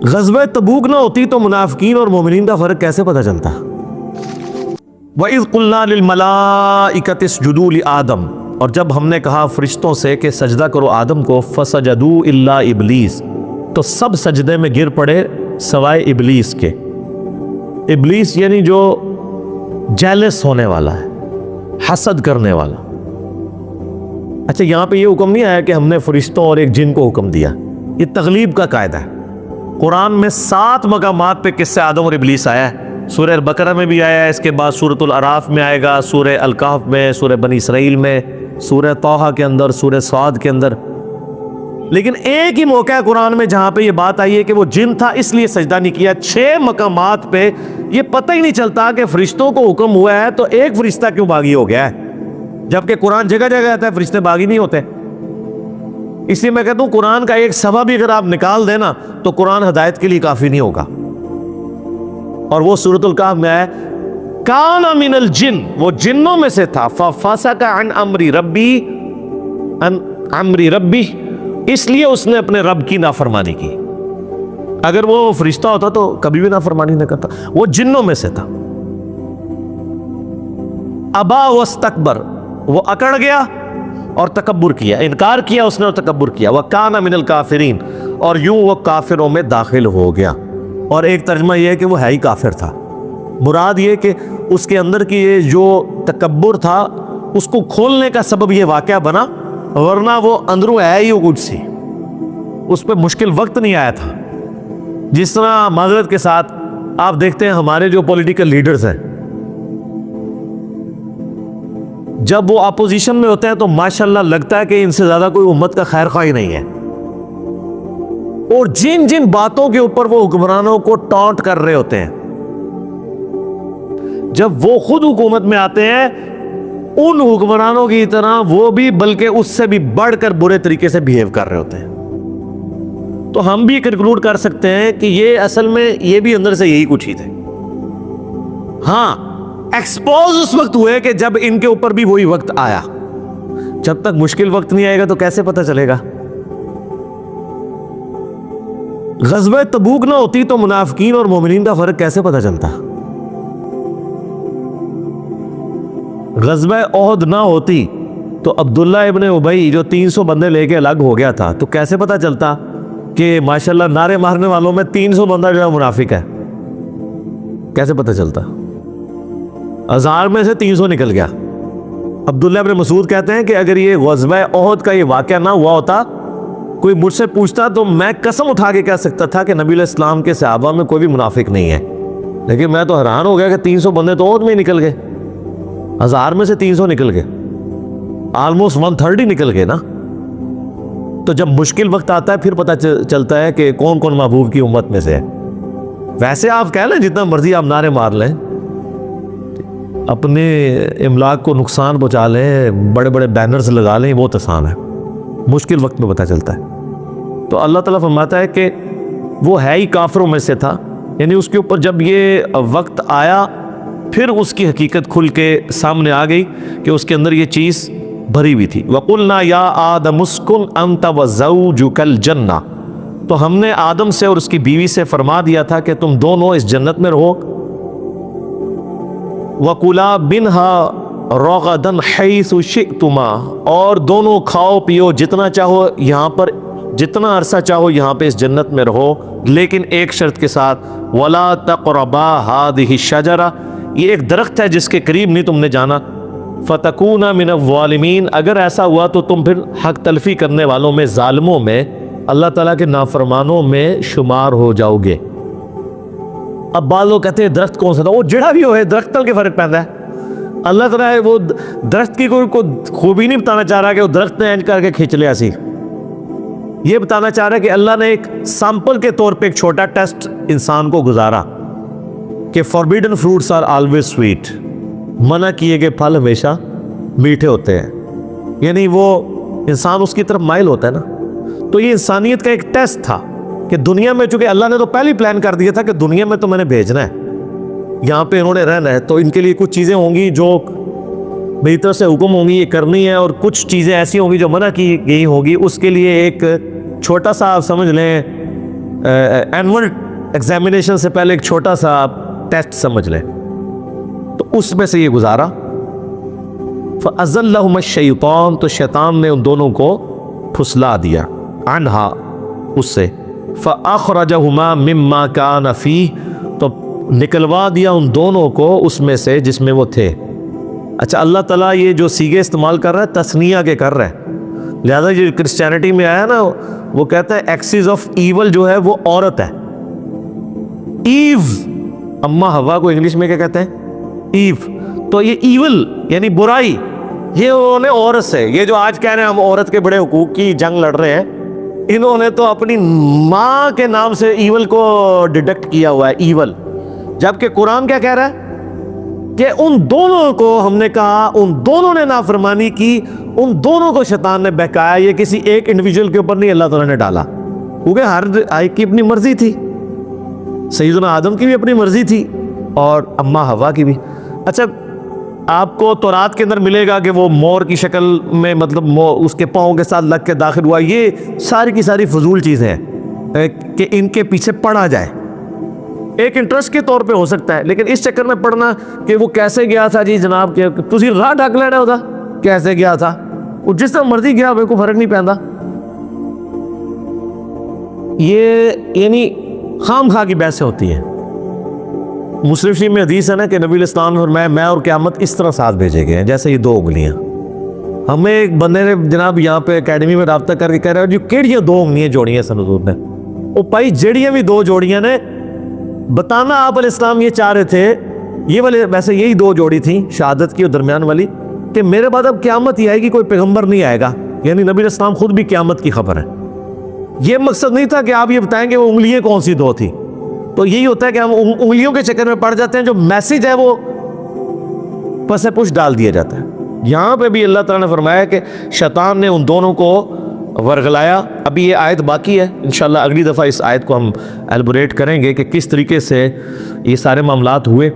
ग़ज़वा तबूक ना होती तो मुनाफ़िकीन और मोमिनीन का फ़र्क कैसे पता चलता। वइज़ क़ुल्ना लिल मलाइकति इसजुदू लि आदम, और जब हमने कहा फरिश्तों से कि सजदा करो आदम को, फसजदू इल्ला इबलीस, तो सब सजदे में गिर पड़े सवाए इबलीस के। इबलीस यानी जो जेलस होने वाला है, हसद करने वाला। अच्छा, यहाँ पे ये हुक्म नहीं आया कि हमने फरिश्तों और एक जिन को हुक्म दिया, ये तगलीब का कायदा है। कुरान में 7 मकामात पे किस्से आदम और इबलीस आया है। सूरह अल-बकरा में भी आया है, इसके बाद सूरह अल-अराफ में आएगा, सूरह अल-कहफ में, सूरह बनी इसराइल में, सूरह तौहा के अंदर, सूरह स्वाद के अंदर। लेकिन एक ही मौका है कुरान में जहां पे ये बात आई है कि वो जिन था इसलिए सजदा नहीं किया। 6 मकामात पे ये पता ही नहीं चलता कि फरिश्तों को हुक्म हुआ है तो एक फरिश्ता क्यों बागी हो गया है, जबकि कुरान जगह जगह आता है फरिश्ते बागी नहीं होते। इसलिए मैं कहता हूं कुरान का एक सबब भी अगर आप निकाल देना तो कुरान हिदायत के लिए काफी नहीं होगा। और वो सूरतुल कहफ में है, काना मिनल जिन, वो जिन्नों में से था, फफसका अन अम्री रब्बी, इसलिए उसने अपने रब की नाफरमानी की। अगर वो फरिश्ता होता तो कभी भी नाफरमानी न करता। वो जिन्नों में से था। अबा वस्तकबर, वो अकड़ गया और तकब्बुर किया, इनकार किया उसने और तकब्बुर किया। वह काना मिनल काफिरीन, और यूं वो काफिरों में दाखिल हो गया। और एक तर्जमा यह है कि वो है ही काफिर था। मुराद ये कि उसके अंदर की ये जो तकब्बुर था उसको खोलने का सबब ये वाक़या बना, वरना वो अंदरों है ही कुछ सी, उस पर मुश्किल वक्त नहीं आया था। जिस तरह माजरत के साथ आप देखते हैं हमारे जो पॉलिटिकल लीडर्स हैं, जब वो अपोजिशन में होते हैं तो माशाल्लाह लगता है कि इनसे ज्यादा कोई उम्मत का खैर ख्वाही नहीं है। और जिन जिन बातों के ऊपर वो हुक्मरानों को टॉन्ट कर रहे होते हैं, जब वो खुद हुकूमत में आते हैं उन हुक्मरानों की तरह वो भी बल्कि उससे भी बढ़कर बुरे तरीके से बिहेव कर रहे होते हैं। तो हम भी कंक्लूड कर सकते हैं कि ये असल में ये भी अंदर से यही कुछ ही थे। हाँ, एक्सपोज उस वक्त हुए कि जब इनके ऊपर भी वही वक्त आया। जब तक मुश्किल वक्त नहीं आएगा तो कैसे पता चलेगा। ग़ज़वा तबूक ना होती तो मुनाफ़िकीन और मोमिनीन का फ़र्क कैसे पता चलता। ग़ज़वा ओहद ना होती तो अब्दुल्ला इब्ने उबई जो 300 बंदे लेके अलग हो गया था, तो कैसे पता चलता कि माशाल्लाह नारे मारने वालों में 300 बंदा जो है मुनाफिक है। कैसे पता चलता। 1000 में से 300 निकल गया। अब्दुल्ला इब्ने मसूद कहते हैं कि अगर ये ग़ज़वा ओहद का ये वाक़या ना हुआ होता, कोई मुझसे पूछता तो मैं कसम उठा के कह सकता था कि नबी इस्लाम के सहाबा में कोई भी मुनाफिक नहीं है। लेकिन मैं तो हैरान हो गया कि 300 बंदे तो ओहद में निकल गए। 1000 में से 300 निकल गए, ऑलमोस्ट 130 निकल गए ना। तो जब मुश्किल वक्त आता है फिर पता चलता है कि कौन कौन महबूब की उम्मत में से है। वैसे आप कह लें जितना मर्जी आप नारे मार लें, अपने इमलाक को नुकसान पहुंचा लें, बड़े बड़े बैनर्स लगा लें, बहुत आसान है। मुश्किल वक्त में पता चलता है। तो अल्लाह ताला फरमाता है कि वो है ही काफिरों में से था, यानी उसके ऊपर जब ये वक्त आया फिर उसकी हकीकत खुल के सामने आ गई कि उसके अंदर ये चीज़ भरी हुई थी। वक़ुल्ना या आदम उस्कुन अंत व ज़ौजुकल जन्ना, तो हमने आदम से और उसकी बीवी से फरमा दिया था कि तुम दोनों इस जन्नत में रहो। वकुला बिन्हा रगदन हैसु शिअतुमा, और दोनों खाओ पियो जितना चाहो यहाँ पर, जितना अरसा चाहो यहाँ पे इस जन्नत में रहो, लेकिन एक शर्त के साथ, वला तक़रबा हादिहि शजरा, ये एक दरख्त है जिसके करीब नहीं तुमने जाना। फ़तकूना मिनज़्ज़ालिमीन, अगर ऐसा हुआ तो तुम फिर हक तलफ़ी करने वालों में, ज़ालिमों में, अल्लाह ताला के नाफरमानों में शुमार हो जाओगे। अब बाल लोग कहते हैं दरख्त कौन सा था, वो जड़ा भी हो है दरख्त तल के फ़र्क पैदा है। अल्लाह ताला है वो दरख्त की कोई को खूबी नहीं बताना चाह रहा कि वो दरख्त ने एंज करके खींच लिया सी। ये बताना चाह रहा है कि अल्लाह ने एक सैंपल के तौर पे एक छोटा टेस्ट इंसान को गुजारा कि forbidden fruits are always sweet, मना किए गए फल हमेशा मीठे होते हैं। यानी वो इंसान उसकी तरफ माइल होता है ना। तो ये इंसानियत का एक टेस्ट था कि दुनिया में, चूंकि अल्लाह ने तो पहले ही प्लान कर दिया था कि दुनिया में तो मैंने भेजना है, यहाँ पे इन्होंने रहना है, तो इनके लिए कुछ चीज़ें होंगी जो मेरी तरफ से हुक्म होंगी ये करनी है, और कुछ चीज़ें ऐसी होंगी जो मना की गई होगी। उसके लिए एक छोटा सा आप समझ लें एनुअल एग्जामिनेशन से पहले एक छोटा सा टेस्ट समझ लें, तो उसमें से ये गुजारा। फ़अज़ल्लहुम शैतान, तो शैतान ने उन दोनों को फुसला दिया, अनहा, उससे। फ़अख़रजहुमा मिम्मा कान फ़ीह, तो निकलवा दिया उन दोनों को उसमें से जिसमें वो थे। अच्छा, अल्लाह ताला ये जो सीगे इस्तेमाल कर रहा है तस्निया के कर रहा है, लिहाजा जो क्रिश्चियनिटी में आया ना, वो कहता है एक्सिस ऑफ ईवल जो है वो औरत है। ईव, अम्मा हवा को इंग्लिश में क्या कहते हैं? ईव। तो ये ईवल यानी बुराई, ये उन्होंने औरत से, ये जो आज कह रहे हैं हम औरत के बड़े हुकूक की जंग लड़ रहे हैं, इन्होंने तो अपनी माँ के नाम से ईवल को डिडक्ट किया हुआ है, ईवल। जबकि कुरान क्या कह रहा है कि उन दोनों को, हमने कहा उन दोनों ने नाफरमानी की, उन दोनों को शैतान ने बहकाया। ये किसी एक इंडिविजुअल के ऊपर नहीं अल्लाह ताला ने डाला, क्योंकि हर एक की अपनी मर्जी थी। सैयदना आदम की भी अपनी मर्जी थी और अम्मा हवा की भी। अच्छा, आपको तौरात के अंदर मिलेगा कि वो मोर की शक्ल में, मतलब उसके पाँव के साथ लग के दाखिल हुआ। ये सारी की सारी फजूल चीज़ें हैं कि इनके पीछे पढ़ा जाए, एक इंटरेस्ट के तौर पे हो सकता है, लेकिन इस चक्कर में पढ़ना कि वो कैसे गया था जी जनाब, के तुझी राह ढक लेना होता, कैसे गया था वो, जिस तरह मर्जी गया, मेरे को फर्क नहीं पैंदा। ये यानी खाम खा की बहसें होती है। मुस्लिम शरीफ में हदीस है ना कि नबी इस्लाम और मैं और क़यामत इस तरह साथ भेजे गए हैं जैसे ये दो उंगलियां। हमें एक बंदे ने जनाब यहाँ पे एकेडमी में रब्ता करके कह रहा है जी केड़ियां दो उंगलियां जोड़ियां सन हुज़ूर ने। ओ भाई जेड़ियां भी दो जोड़ियां ने, बताना आप अलैहिस्सलाम ये चाह रहे थे, ये वाले वैसे यही दो जोड़ी थी शहादत की और दरमियान वाली, कि मेरे बाद अब क़यामत ही आएगी, कोई पैगम्बर नहीं आएगा। यानी नबी इस्लाम खुद भी क़यामत की खबर है। ये मकसद नहीं था कि आप ये बताएंगे वो उंगलियां कौन सी दो थी। तो यही होता है कि हम उंगलियों के चक्कर में पड़ जाते हैं, जो मैसेज है वो पसे पुश डाल दिया जाता है। यहाँ पे भी अल्लाह ताला ने फरमाया कि शैतान ने उन दोनों को वर्गलाया। अभी ये आयत बाकी है, इंशाल्लाह अगली दफ़ा इस आयत को हम एलबोरेट करेंगे कि किस तरीके से ये सारे मामलात हुए।